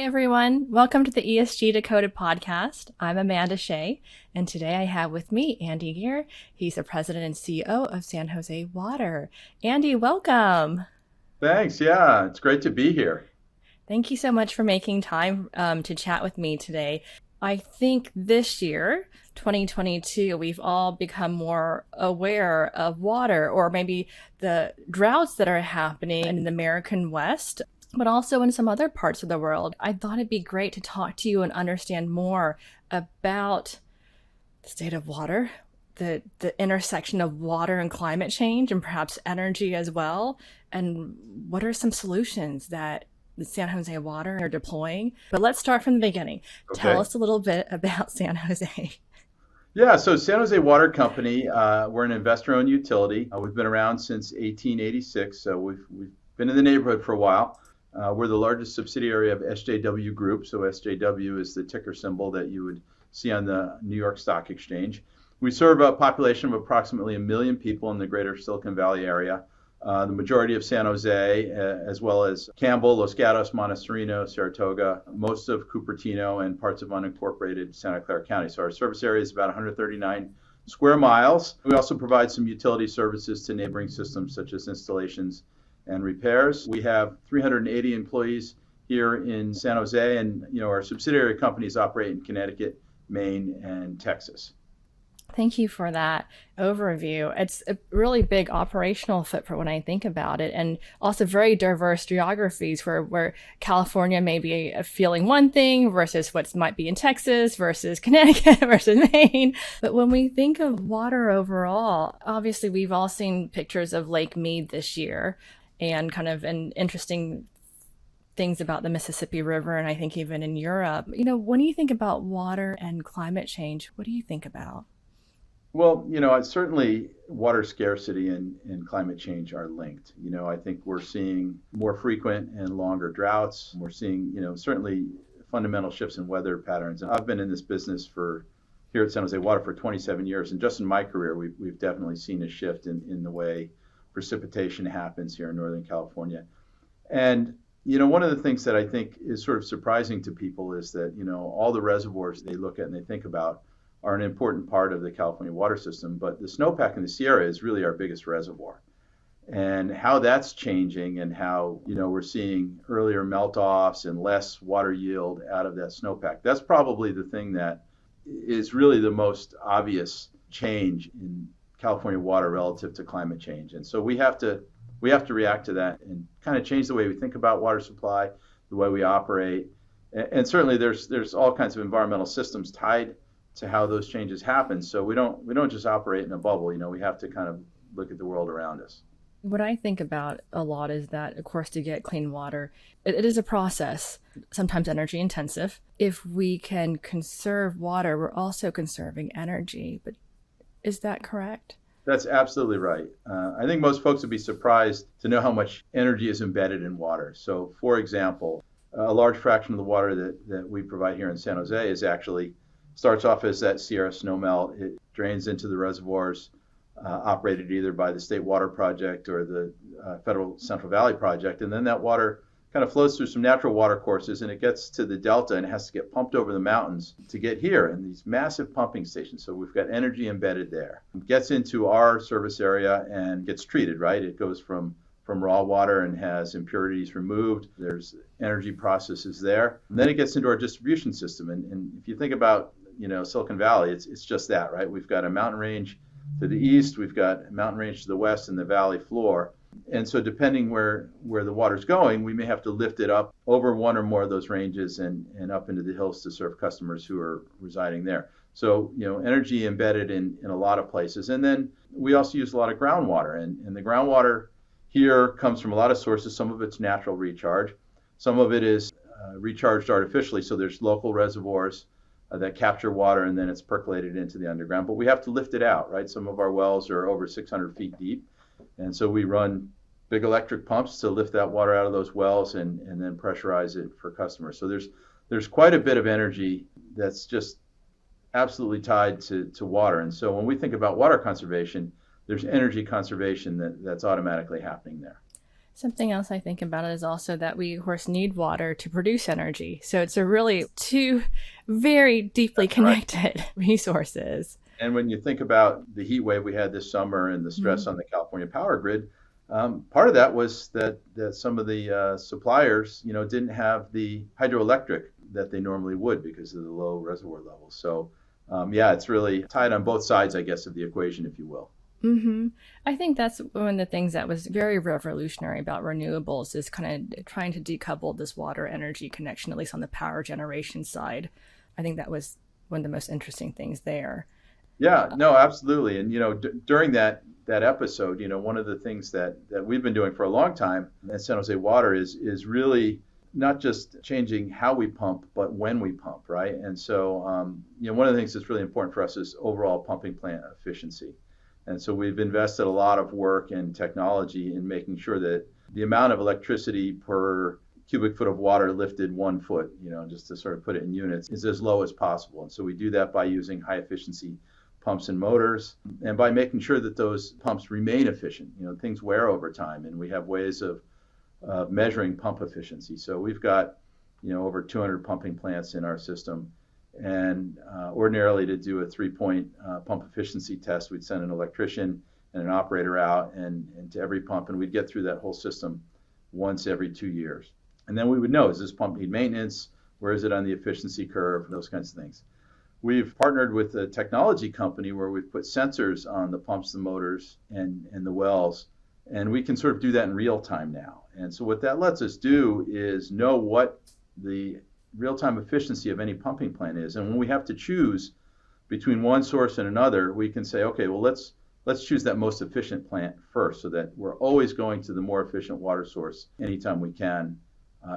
everyone. Welcome to the ESG Decoded podcast. I'm Amanda Hsieh, and today I have with me Andy Gere. He's the president and CEO of San Jose Water. Andy, welcome. Thanks. Yeah, it's great to be here. Thank you so much for making time to chat with me today. I think this year, 2022, we've all become more aware of water, or maybe the droughts that are happening in the American West, but also in some other parts of the world. I thought it'd be great to talk to you and understand more about the state of water, the intersection of water and climate change, and perhaps energy as well. And what are some solutions that the San Jose Water are deploying? But let's start from the beginning. Okay. Tell us a little bit about San Jose. Yeah, so San Jose Water Company, we're an investor-owned utility. We've been around since 1886, so we've been in the neighborhood for a while. We're the largest subsidiary of SJW Group, so SJW is the ticker symbol that you would see on the New York Stock Exchange. We serve a population of approximately 1 million people in the greater Silicon Valley area. The majority of San Jose, as well as Campbell, Los Gatos, Montessorino, Saratoga, most of Cupertino, and parts of unincorporated Santa Clara County. So our service area is about 139 square miles. We also provide some utility services to neighboring systems such as installations and repairs. We have 380 employees here in San Jose, and our subsidiary companies operate in Connecticut, Maine, and Texas. Thank you for that overview. It's a really big operational footprint when I think about it, and also very diverse geographies where California may be feeling one thing versus what might be in Texas versus Connecticut versus Maine. But when we think of water overall, obviously we've all seen pictures of Lake Mead this year and kind of an interesting things about the Mississippi River, and I think even in Europe. When you think about water and climate change, what do you think about? Well, certainly water scarcity and climate change are linked. I think we're seeing more frequent and longer droughts. We're seeing, certainly fundamental shifts in weather patterns. And I've been in this business here at San Jose Water for 27 years. And just in my career, we've definitely seen a shift in the way precipitation happens here in Northern California. And, one of the things that I think is sort of surprising to people is that, all the reservoirs they look at and they think about are an important part of the California water system, but the snowpack in the Sierra is really our biggest reservoir. And how that's changing and how, we're seeing earlier melt-offs and less water yield out of that snowpack, that's probably the thing that is really the most obvious change in California water relative to climate change. And so we have to react to that and kind of change the way we think about water supply, the way we operate. And certainly there's all kinds of environmental systems tied to how those changes happen. So we don't just operate in a bubble. We have to kind of look at the world around us. What I think about a lot is that, of course, to get clean water, it is a process, sometimes energy intensive. If we can conserve water, we're also conserving energy. But is that correct? That's absolutely right. I think most folks would be surprised to know how much energy is embedded in water. So, for example, a large fraction of the water that we provide here in San Jose starts off as that Sierra snowmelt. It drains into the reservoirs operated either by the State Water Project or the Federal Central Valley Project. And then that water kind of flows through some natural water courses and it gets to the delta and it has to get pumped over the mountains to get here in these massive pumping stations. So we've got energy embedded there. It gets into our service area and gets treated, right? It goes from raw water and has impurities removed. There's energy processes there. And then it gets into our distribution system. And if you think about Silicon Valley, it's just that, right? We've got a mountain range to the east, we've got a mountain range to the west and the valley floor. And so depending where the water's going, we may have to lift it up over one or more of those ranges and up into the hills to serve customers who are residing there. So, energy embedded in a lot of places. And then we also use a lot of groundwater. And the groundwater here comes from a lot of sources. Some of it's natural recharge. Some of it is recharged artificially. So there's local reservoirs that capture water and then it's percolated into the underground. But we have to lift it out, right? Some of our wells are over 600 feet deep. And so we run big electric pumps to lift that water out of those wells and then pressurize it for customers. So there's quite a bit of energy that's just absolutely tied to water. And so when we think about water conservation, there's energy conservation that's automatically happening there. Something else I think about is also that we, of course, need water to produce energy. So it's a really two very deeply That's right. connected resources. And when you think about the heat wave we had this summer and the stress on the California power grid, part of that was that some of the suppliers, didn't have the hydroelectric that they normally would because of the low reservoir levels. So, yeah, it's really tied on both sides, I guess, of the equation, if you will. Hmm. I think that's one of the things that was very revolutionary about renewables is kind of trying to decouple this water energy connection, at least on the power generation side. I think that was one of the most interesting things there. Yeah, no, absolutely. And during that episode, one of the things that we've been doing for a long time at San Jose Water is really not just changing how we pump, but when we pump, right? And so, one of the things that's really important for us is overall pumping plant efficiency. And so we've invested a lot of work and technology in making sure that the amount of electricity per cubic foot of water lifted 1 foot, just to sort of put it in units, is as low as possible. And so we do that by using high efficiency pumps and motors, and by making sure that those pumps remain efficient. Things wear over time, and we have ways of measuring pump efficiency. So we've got, over 200 pumping plants in our system, and ordinarily to do a 3-point pump efficiency test, we'd send an electrician and an operator out and to every pump, and we'd get through that whole system once every 2 years. And then we would know, does this pump need maintenance? Where is it on the efficiency curve? Those kinds of things. We've partnered with a technology company where we've put sensors on the pumps, the motors, and the wells, and we can sort of do that in real time now. And so what that lets us do is know what the real-time efficiency of any pumping plant is. And when we have to choose between one source and another, we can say, okay, well, let's choose that most efficient plant first, so that we're always going to the more efficient water source anytime we can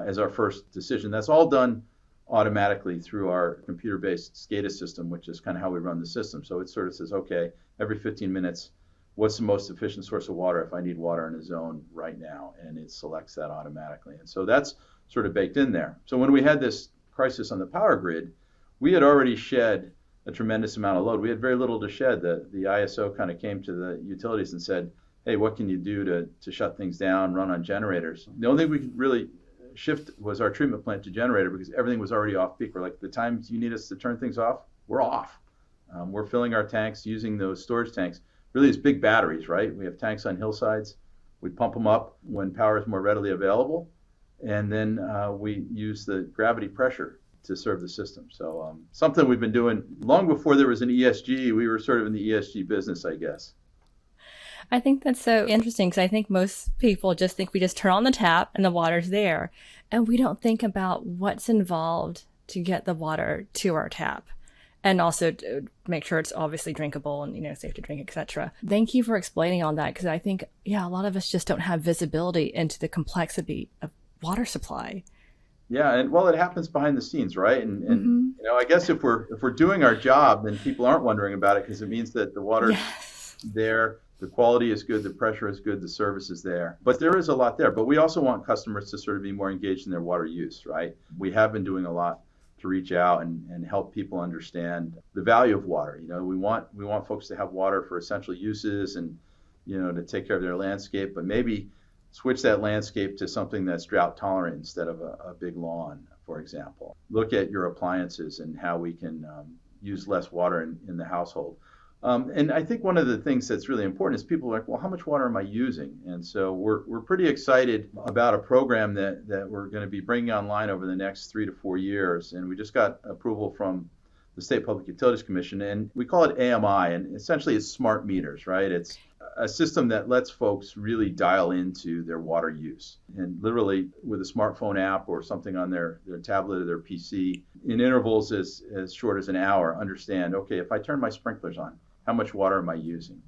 as our first decision. That's all done automatically through our computer-based SCADA system, which is kind of how we run the system. So it sort of says, okay, every 15 minutes, what's the most efficient source of water if I need water in a zone right now? And it selects that automatically. And so that's sort of baked in there. So when we had this crisis on the power grid, we had already shed a tremendous amount of load. We had very little to shed. The ISO kind of came to the utilities and said, hey, what can you do to shut things down, run on generators? The only thing we could really shift was our treatment plant to generator, because everything was already off peak. We're like, the times you need us to turn things off, we're off. We're filling our tanks using those storage tanks, really as big batteries, right? We have tanks on hillsides. We pump them up when power is more readily available, and then we use the gravity pressure to serve the system. So something we've been doing long before there was an ESG. We were sort of in the ESG business, I guess. I think that's so interesting because I think most people just think we just turn on the tap and the water's there. And we don't think about what's involved to get the water to our tap. And also to make sure it's obviously drinkable and, safe to drink, etc. Thank you for explaining all that, because I think, a lot of us just don't have visibility into the complexity of water supply. Yeah, and well, it happens behind the scenes, right? And Mm-hmm. I guess if we're doing our job, then people aren't wondering about it, because it means that the water's Yes. there, the quality is good, the pressure is good, the service is there. But there is a lot there. But we also want customers to sort of be more engaged in their water use, right? We have been doing a lot to reach out and help people understand the value of water. We want folks to have water for essential uses and to take care of their landscape, but maybe switch that landscape to something that's drought tolerant instead of a big lawn, for example. Look at your appliances and how we can use less water in the household. And I think one of the things that's really important is people are like, well, how much water am I using? And so we're pretty excited about a program that we're going to be bringing online over the next 3 to 4 years. And we just got approval from the State Public Utilities Commission, and we call it AMI, and essentially it's smart meters, right? It's a system that lets folks really dial into their water use, and literally with a smartphone app or something on their tablet or their PC, in intervals as short as an hour, understand, okay, if I turn my sprinklers on, how much water am I using?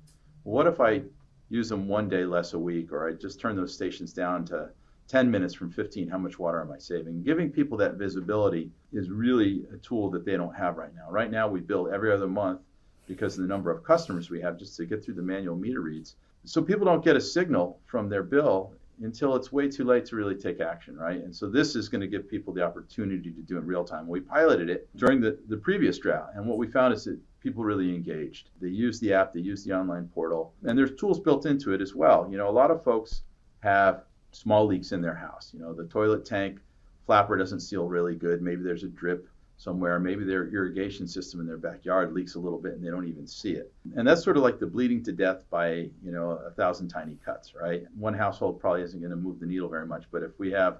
What if I use them one day less a week, or I just turn those stations down to 10 minutes from 15, how much water am I saving? Giving people that visibility is really a tool that they don't have right now. Right now, we bill every other month because of the number of customers we have just to get through the manual meter reads. So people don't get a signal from their bill until it's way too late to really take action, right? And so this is going to give people the opportunity to do it in real time. We piloted it during the previous drought, and what we found is that people really engaged. They use the app, they use the online portal, and there's tools built into it as well. A lot of folks have small leaks in their house. The toilet tank flapper doesn't seal really good. Maybe there's a drip somewhere. Maybe their irrigation system in their backyard leaks a little bit and they don't even see it. And that's sort of like the bleeding to death by, 1,000 tiny cuts, right? One household probably isn't going to move the needle very much, but if we have,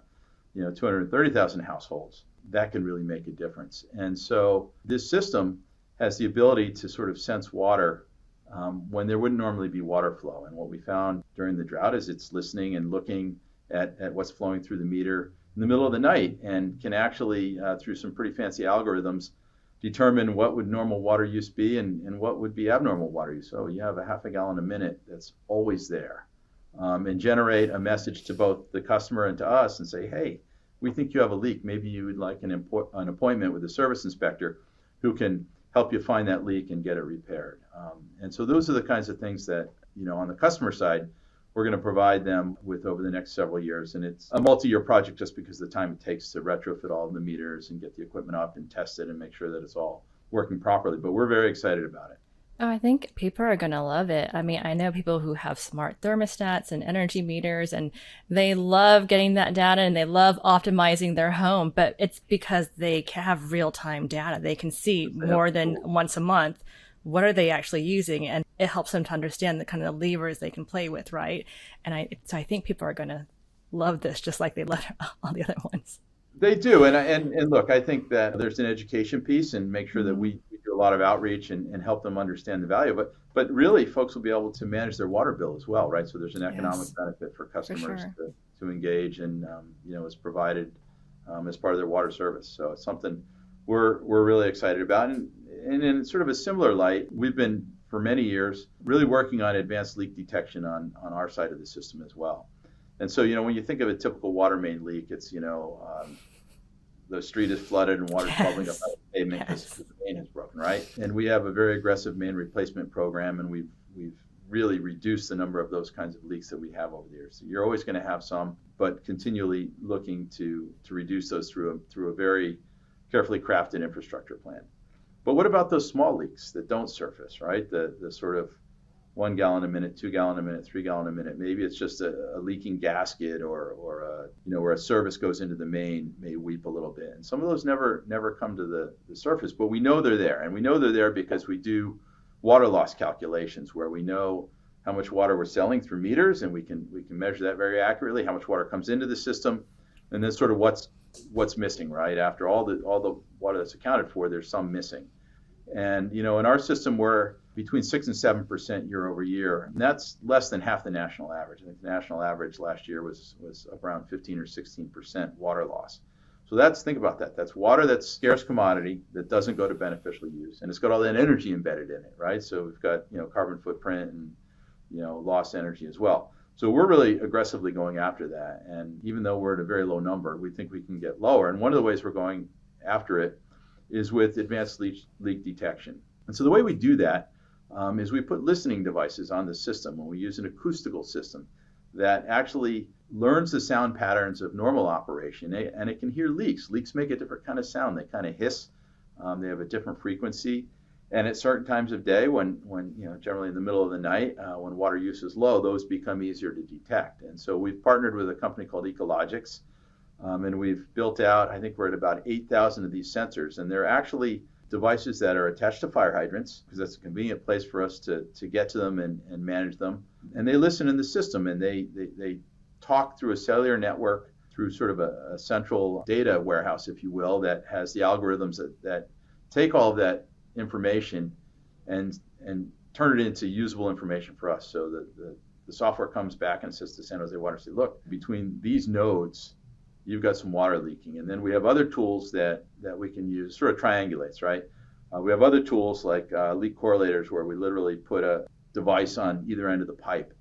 230,000 households, that can really make a difference. And so this system has the ability to sort of sense water when there wouldn't normally be water flow. And what we found during the drought is it's listening and looking at what's flowing through the meter in the middle of the night and can actually, through some pretty fancy algorithms, determine what would normal water use be and what would be abnormal water use. So you have a half a gallon a minute that's always there, and generate a message to both the customer and to us and say, hey, we think you have a leak. Maybe you would like an appointment with a service inspector who can help you find that leak and get it repaired. And so those are the kinds of things that, on the customer side, we're going to provide them with over the next several years. And it's a multi-year project just because of the time it takes to retrofit all of the meters and get the equipment up and test it and make sure that it's all working properly. But we're very excited about it. Oh, I think people are going to love it. I mean, I know people who have smart thermostats and energy meters, and they love getting that data and they love optimizing their home, but it's because they have real-time data. They can see more than once a month what are they actually using, and it helps them to understand the kind of levers they can play with, right? And I think people are going to love this just like they love all the other ones. They do, and look, I think that there's an education piece and make sure that we do a lot of outreach and help them understand the value. But really, folks will be able to manage their water bill as well, right? So there's an economic benefit for customers to engage and is provided as part of their water service. So it's something we're really excited about. And in sort of a similar light, we've been for many years really working on advanced leak detection on our side of the system as well. And so, when you think of a typical water main leak, it's, the street is flooded and water's bubbling up out of the pavement because the main is broken, right? And we have a very aggressive main replacement program, and we've really reduced the number of those kinds of leaks that we have over the years. So you're always going to have some, but continually looking to reduce those through a very carefully crafted infrastructure plan. But what about those small leaks that don't surface, right? The sort of 1 gallon a minute, 2 gallon a minute, 3 gallon a minute. Maybe it's just a leaking gasket or where a service goes into the main may weep a little bit. And some of those never come to the surface, but we know they're there. And we know they're there because we do water loss calculations where we know how much water we're selling through meters, and we can measure that very accurately, how much water comes into the system, and then sort of what's missing, right? After all the water that's accounted for, there's some missing. And, in our system, we're between 6 and 7% year over year. And that's less than half the national average. I think the national average last year was around 15 or 16% water loss. So think about that. That's water that's scarce commodity that doesn't go to beneficial use. And it's got all that energy embedded in it, right? So we've got, carbon footprint and, lost energy as well. So we're really aggressively going after that. And even though we're at a very low number, we think we can get lower. And one of the ways we're going after it is with advanced leak detection. And so the way we do that is we put listening devices on the system, and we use an acoustical system that actually learns the sound patterns of normal operation, and it can hear leaks. Leaks make a different kind of sound. They kind of hiss. They have a different frequency. And at certain times of day, when generally in the middle of the night, when water use is low, those become easier to detect. And so we've partnered with a company called Ecologics, and we've built out, I think we're at about 8,000 of these sensors, and they're actually devices that are attached to fire hydrants because that's a convenient place for us to get to them and manage them. And they listen in the system, and they talk through a cellular network through sort of a central data warehouse, if you will, that has the algorithms that take all of that information and turn it into usable information for us. So the software comes back and says to San Jose Water, say, look, between these nodes, you've got some water leaking. And then we have other tools that we can use, sort of triangulates, right? We have other tools like leak correlators where we literally put a device on either end of the pipe,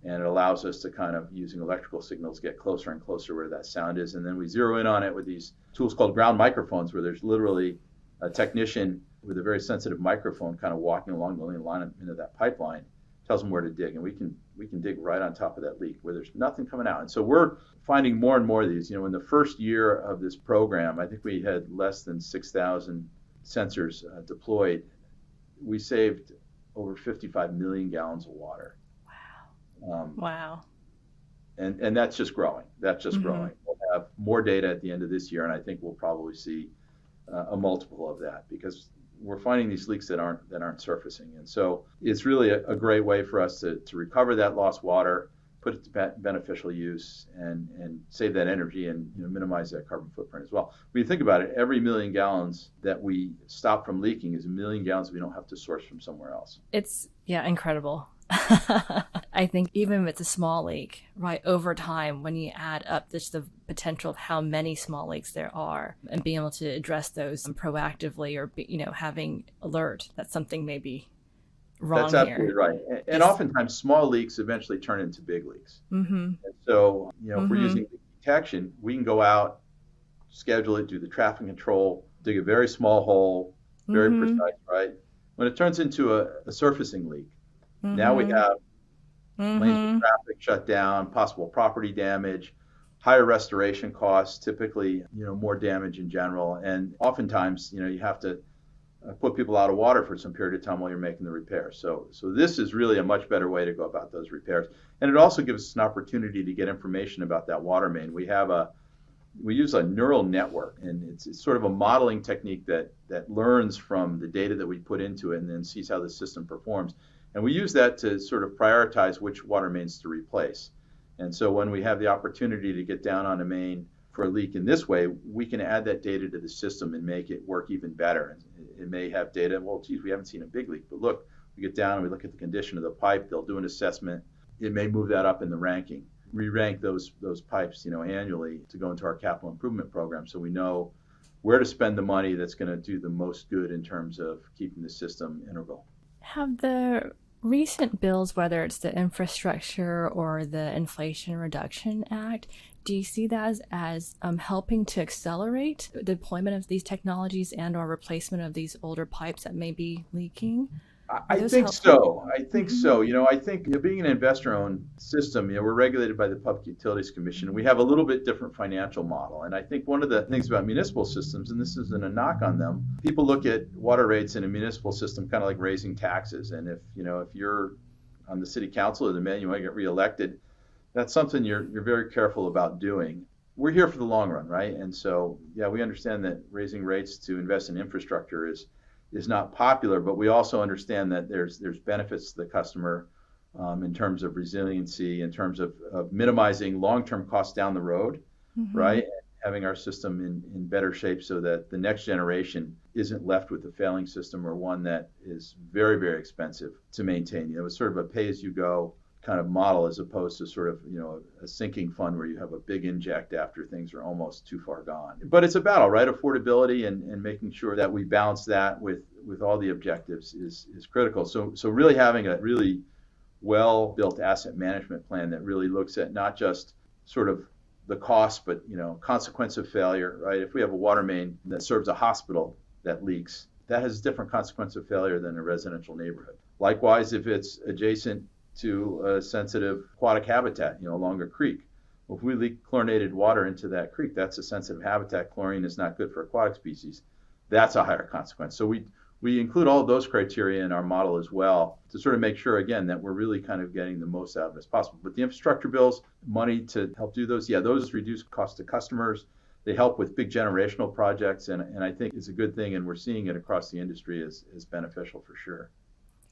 and it allows us to kind of, using electrical signals, get closer and closer where that sound is. And then we zero in on it with these tools called ground microphones, where there's literally a technician with a very sensitive microphone kind of walking along the line into that pipeline, tells them where to dig, and we can dig right on top of that leak where there's nothing coming out. And so we're finding more and more of these. In the first year of this program, I think we had less than 6,000 sensors deployed. We saved over 55 million gallons of water. Wow. And that's just growing. That's just Mm-hmm. growing. We'll have more data at the end of this year, and I think we'll probably see a multiple of that because we're finding these leaks that aren't surfacing. And so it's really a great way for us to recover that lost water, put it to beneficial use, and save that energy and minimize that carbon footprint as well. When you think about it, every million gallons that we stop from leaking is a million gallons we don't have to source from somewhere else. It's, yeah, incredible. I think even if it's a small leak, right, over time, when you add up just the potential of how many small leaks there are and being able to address those proactively or, having alert that something may be That's wrong absolutely here right. And is, oftentimes small leaks eventually turn into big leaks. mm-hmm, And so, if we're mm-hmm, using leak detection, we can go out, schedule it, do the traffic control, dig a very small hole, very mm-hmm, precise, right? When it turns into a surfacing leak, now we mm-hmm, have lanes of mm-hmm. traffic shut down, possible property damage, higher restoration costs, typically, more damage in general. And oftentimes, you have to put people out of water for some period of time while you're making the repairs. So this is really a much better way to go about those repairs. And it also gives us an opportunity to get information about that water main. We use a neural network, and it's sort of a modeling technique that learns from the data that we put into it and then sees how the system performs. And we use that to sort of prioritize which water mains to replace. And so when we have the opportunity to get down on a main for a leak in this way, we can add that data to the system and make it work even better. It may have data, well, geez, we haven't seen a big leak, but look, we get down and we look at the condition of the pipe, they'll do an assessment. It may move that up in the ranking. Re-rank those pipes, annually to go into our capital improvement program so we know where to spend the money that's going to do the most good in terms of keeping the system integral. Have the recent bills, whether it's the infrastructure or the Inflation Reduction Act, do you see that as helping to accelerate the deployment of these technologies and or replacement of these older pipes that may be leaking? Are I those think helpful? so. I think Mm-hmm. so. I think being an investor-owned system, we're regulated by the Public Utilities Commission. We have a little bit different financial model, and I think one of the things about municipal systems, and this isn't a knock on them, people look at water rates in a municipal system kind of like raising taxes. And if you're on the city council or the mayor, you want to get reelected, that's something you're very careful about doing. We're here for the long run, right? And so, yeah, we understand that raising rates to invest in infrastructure is not popular, but we also understand that there's benefits to the customer in terms of resiliency, in terms of minimizing long-term costs down the road, Mm-hmm. right? And having our system in better shape so that the next generation isn't left with a failing system or one that is very, very expensive to maintain. It's sort of a pay-as-you-go kind of model as opposed to sort of a sinking fund where you have a big inject after things are almost too far gone. But it's a battle, right? Affordability and making sure that we balance that with all the objectives is critical. So really having a really well built asset management plan that really looks at not just sort of the cost, but consequence of failure, right? If we have a water main that serves a hospital that leaks, that has a different consequence of failure than a residential neighborhood. Likewise, if it's adjacent to a sensitive aquatic habitat, along a creek. Well, if we leak chlorinated water into that creek, that's a sensitive habitat. Chlorine is not good for aquatic species. That's a higher consequence. So we include all of those criteria in our model as well to sort of make sure, again, that we're really kind of getting the most out of it as possible. But the infrastructure bills, money to help do those, those reduce cost to customers. They help with big generational projects, and I think it's a good thing, and we're seeing it across the industry as beneficial for sure.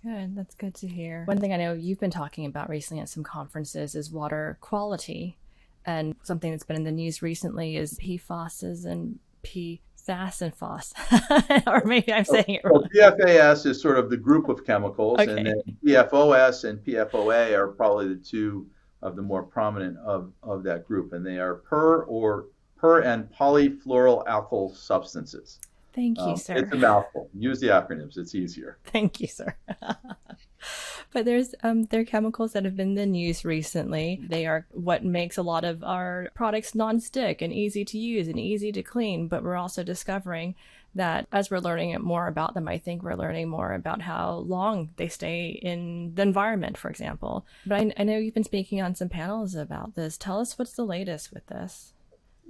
Good. That's good to hear. One thing I know you've been talking about recently at some conferences is water quality. And something that's been in the news recently is PFAS and PFAS and FOS. Or maybe I'm saying it So wrong. PFAS is sort of the group of chemicals, and Okay. then PFOS and PFOA are probably the two of the more prominent of that group, and they are per and polyfluoroalkyl substances. Thank you, It's sir. a mouthful. Use the acronyms; it's easier. Thank you, sir. But there are chemicals that have been in the news recently. They are what makes a lot of our products non-stick and easy to use and easy to clean. But we're also discovering that as we're learning more about them, I think we're learning more about how long they stay in the environment, for example. But I know you've been speaking on some panels about this. Tell us what's the latest with this.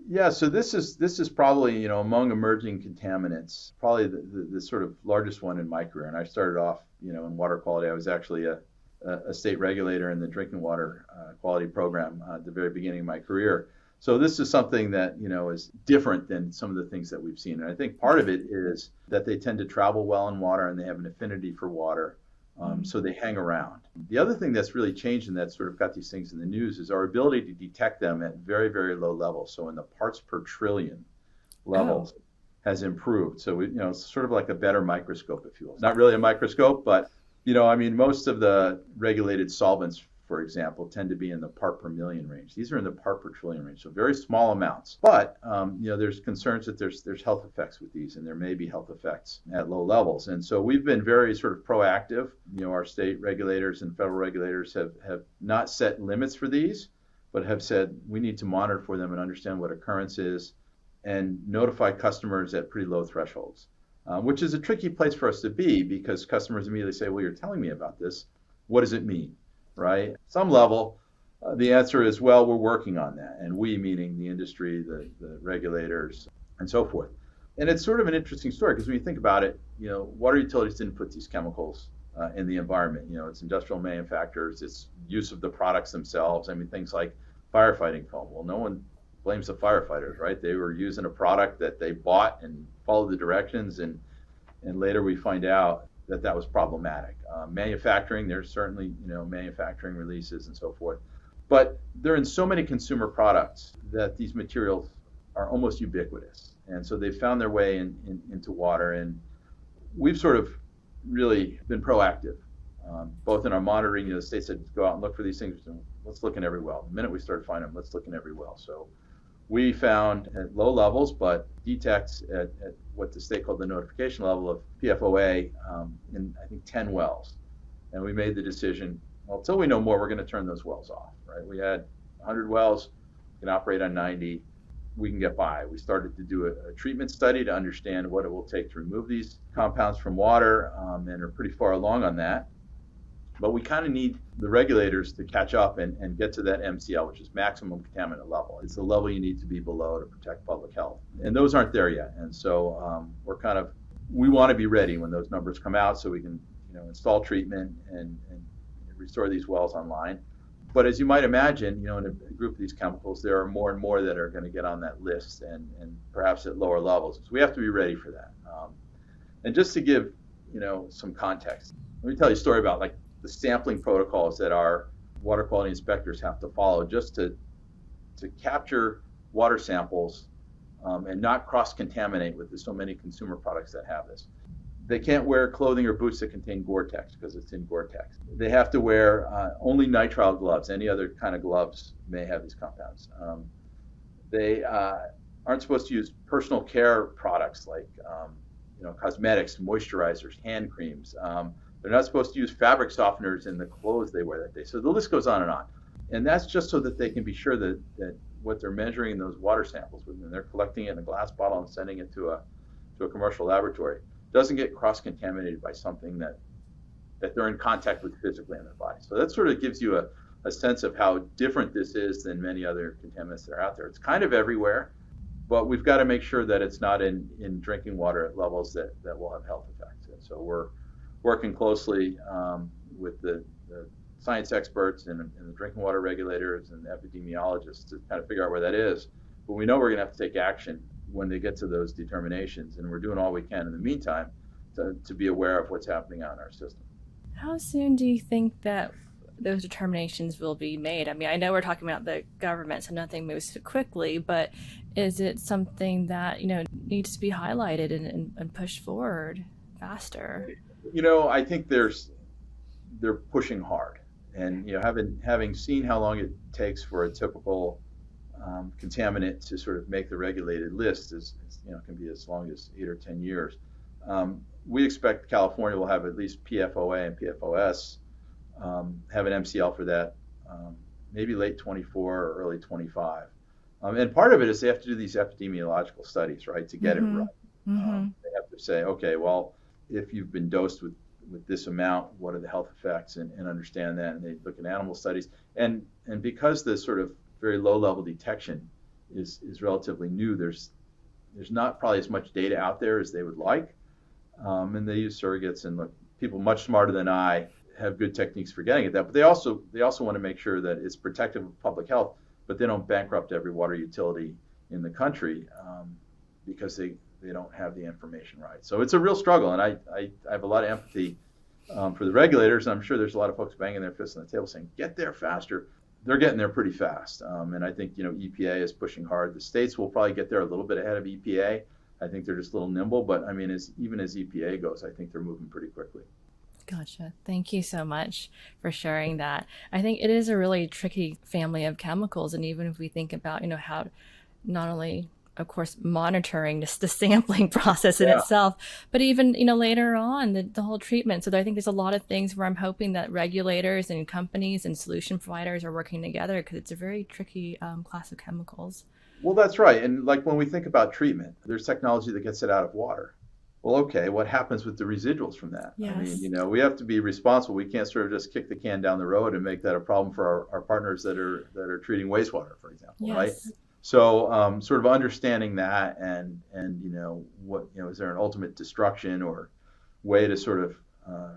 Yeah, so this is probably among emerging contaminants, probably the sort of largest one in my career. And I started off in water quality. I was actually a a state regulator in the drinking water quality program at the very beginning of my career. So this is something that, is different than some of the things that we've seen. And I think part of it is that they tend to travel well in water and they have an affinity for water. So they hang around. The other thing that's really changed and that's sort of got these things in the news is our ability to detect them at very, very low levels. So in the parts per trillion levels has improved. So it's sort of like a better microscope, if you will. It's not really a microscope, but most of the regulated solvents, for example, tend to be in the part per million range. These are in the part per trillion range, so very small amounts. But there's concerns that there's health effects with these, and there may be health effects at low levels. And so we've been very sort of proactive. Our state regulators and federal regulators have not set limits for these, but have said we need to monitor for them and understand what occurrence is, and notify customers at pretty low thresholds. Which is a tricky place for us to be because customers immediately say, well, you're telling me about this. What does it mean, right? At some level, the answer is, well, we're working on that. And we, meaning the industry, the regulators, and so forth. And it's sort of an interesting story because when you think about it, water utilities didn't put these chemicals in the environment. It's industrial manufacturers, it's use of the products themselves. I mean, things like firefighting foam. Well, no one blames the firefighters, right? They were using a product that they bought and followed the directions, and later we find out that was problematic. Manufacturing, there's certainly manufacturing releases and so forth, but they're in so many consumer products that these materials are almost ubiquitous, and so they've found their way into water. And we've sort of really been proactive, both in our monitoring. The state said go out and look for these things. Let's look in every well. The minute we started finding them, let's look in every well. So we found at low levels, but detects at what the state called the notification level of PFOA in, I think, 10 wells. And we made the decision, well, until we know more, we're going to turn those wells off, right? We had 100 wells, we can operate on 90, we can get by. We started to do a treatment study to understand what it will take to remove these compounds from water, and are pretty far along on that. But we kind of need the regulators to catch up and get to that MCL, which is maximum contaminant level. It's the level you need to be below to protect public health. And those aren't there yet. And so we want to be ready when those numbers come out so we can install treatment and restore these wells online. But as you might imagine, in a group of these chemicals, there are more and more that are going to get on that list and perhaps at lower levels. So we have to be ready for that. And just to give, some context, let me tell you a story about the sampling protocols that our water quality inspectors have to follow just to capture water samples and not cross-contaminate with so many consumer products that have this. They can't wear clothing or boots that contain Gore-Tex because it's in Gore-Tex. They have to wear only nitrile gloves. Any other kind of gloves may have these compounds. They aren't supposed to use personal care products like cosmetics, moisturizers, hand creams. They're not supposed to use fabric softeners in the clothes they wear that day. So the list goes on. And that's just so that they can be sure that what they're measuring in those water samples, when they're collecting it in a glass bottle and sending it to a commercial laboratory, doesn't get cross-contaminated by something that they're in contact with physically in their body. So that sort of gives you a sense of how different this is than many other contaminants that are out there. It's kind of everywhere, but we've got to make sure that it's not in drinking water at levels that will have health effects. And so we're working closely with the science experts and the drinking water regulators and the epidemiologists to kind of figure out where that is. But we know we're going to have to take action when they get to those determinations, and we're doing all we can in the meantime to be aware of what's happening out in our system. How soon do you think that those determinations will be made? I mean, I know we're talking about the government, so nothing moves quickly, but is it something that needs to be highlighted and pushed forward faster? I think they're pushing hard, and having seen how long it takes for a typical contaminant to sort of make the regulated list can be as long as 8 or 10 years. We expect California will have at least PFOA and PFOS have an MCL for that, maybe late 24 or early 25. And part of it is they have to do these epidemiological studies, right, to get it right. Mm-hmm. They have to say, okay, well, if you've been dosed with this amount, what are the health effects, and understand that. And they look at animal studies. And because the sort of very low level detection is relatively new, there's not probably as much data out there as they would like. And they use surrogates, and look, people much smarter than I have good techniques for getting at that. But they also want to make sure that it's protective of public health, but they don't bankrupt every water utility in the country because they don't have the information right. So it's a real struggle, and I have a lot of empathy for the regulators. And I'm sure there's a lot of folks banging their fists on the table saying, get there faster. They're getting there pretty fast. And I think, EPA is pushing hard. The states will probably get there a little bit ahead of EPA. I think they're just a little nimble, but I mean, even as EPA goes, I think they're moving pretty quickly. Gotcha. Thank you so much for sharing that. I think it is a really tricky family of chemicals. And even if we think about, how not only, of course, monitoring just the sampling process in itself, but even, later on, the whole treatment. So I think there's a lot of things where I'm hoping that regulators and companies and solution providers are working together, because it's a very tricky class of chemicals. Well, that's right. And like when we think about treatment, there's technology that gets it out of water. Well, okay, what happens with the residuals from that? Yes. I mean, we have to be responsible. We can't sort of just kick the can down the road and make that a problem for our partners that are treating wastewater, for example, Yes. right? So sort of understanding that and what, is there an ultimate destruction or way to sort of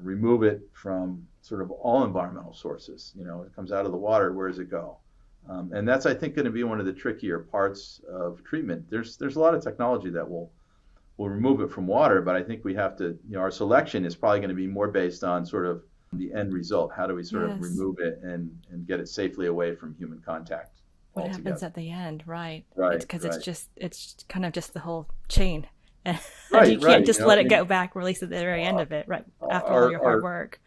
remove it from sort of all environmental sources? It comes out of the water, where does it go? And that's, I think, going to be one of the trickier parts of treatment. There's a lot of technology that will remove it from water, but I think we have to, our selection is probably going to be more based on sort of the end result. How do we sort of remove it and get it safely away from human contact? What happens at the end, right? Right. Because it's kind of just the whole chain. And Right, you can't just let it I mean, go back, release at the very end of it, right? After all your hard work.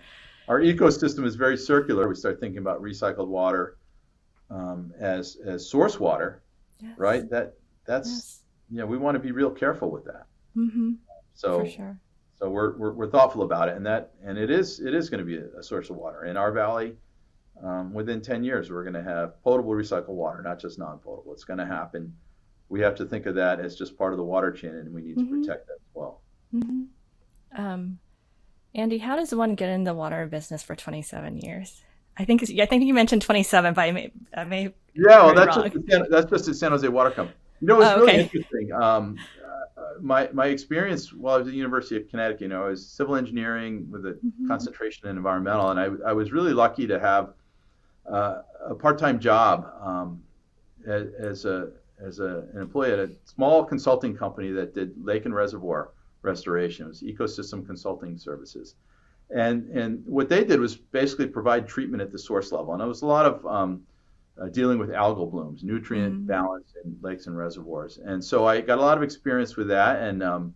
Our ecosystem is very circular. We start thinking about recycled water as source water, Yes. right? That's we want to be real careful with that. Mm-hmm. So For sure. So we're thoughtful about it, and it is going to be a source of water in our valley. Within 10 years, we're going to have potable recycled water, not just non-potable. It's going to happen. We have to think of that as just part of the water chain, and we need to protect that as well. Mm-hmm. Andy, how does one get in the water business for 27 years? I think you mentioned 27, but I may Yeah, well, that's just at San Jose Water Company. It's really interesting. My experience while I was at the University of Connecticut, I was civil engineering with a concentration in environmental, and I was really lucky to have a part-time job as an employee at a small consulting company that did lake and reservoir restoration. It was Ecosystem Consulting Services. And what they did was basically provide treatment at the source level. And it was a lot of dealing with algal blooms, nutrient balance in lakes and reservoirs. And so I got a lot of experience with that. And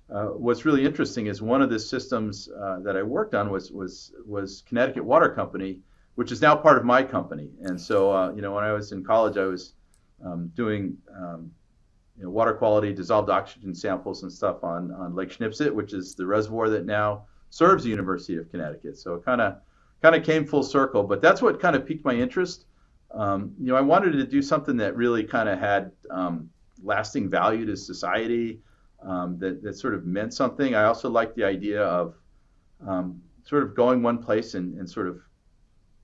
what's really interesting is one of the systems that I worked on was Connecticut Water Company, which is now part of my company. And so, when I was in college, I was doing water quality, dissolved oxygen samples and stuff on Lake Schnipsit, which is the reservoir that now serves the University of Connecticut. So it kind of came full circle, but that's what kind of piqued my interest. I wanted to do something that really kind of had lasting value to society, that sort of meant something. I also liked the idea of sort of going one place and sort of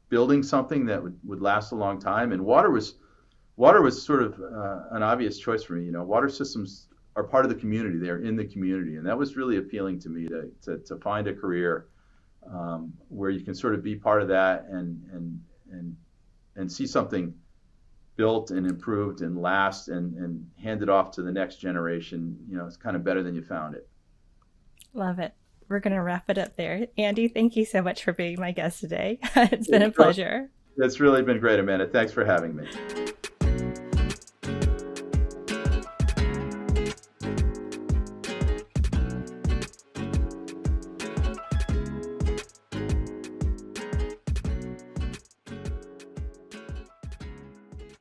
building something that would last a long time. And water was sort of an obvious choice for me. Water systems are part of the community. They're in the community. And that was really appealing to me to find a career where you can sort of be part of that and see something built and improved and last and handed off to the next generation. It's kind of better than you found it. Love it. We're going to wrap it up there. Andy, thank you so much for being my guest today. It's been a pleasure. It's really been great, Amanda. Thanks for having me.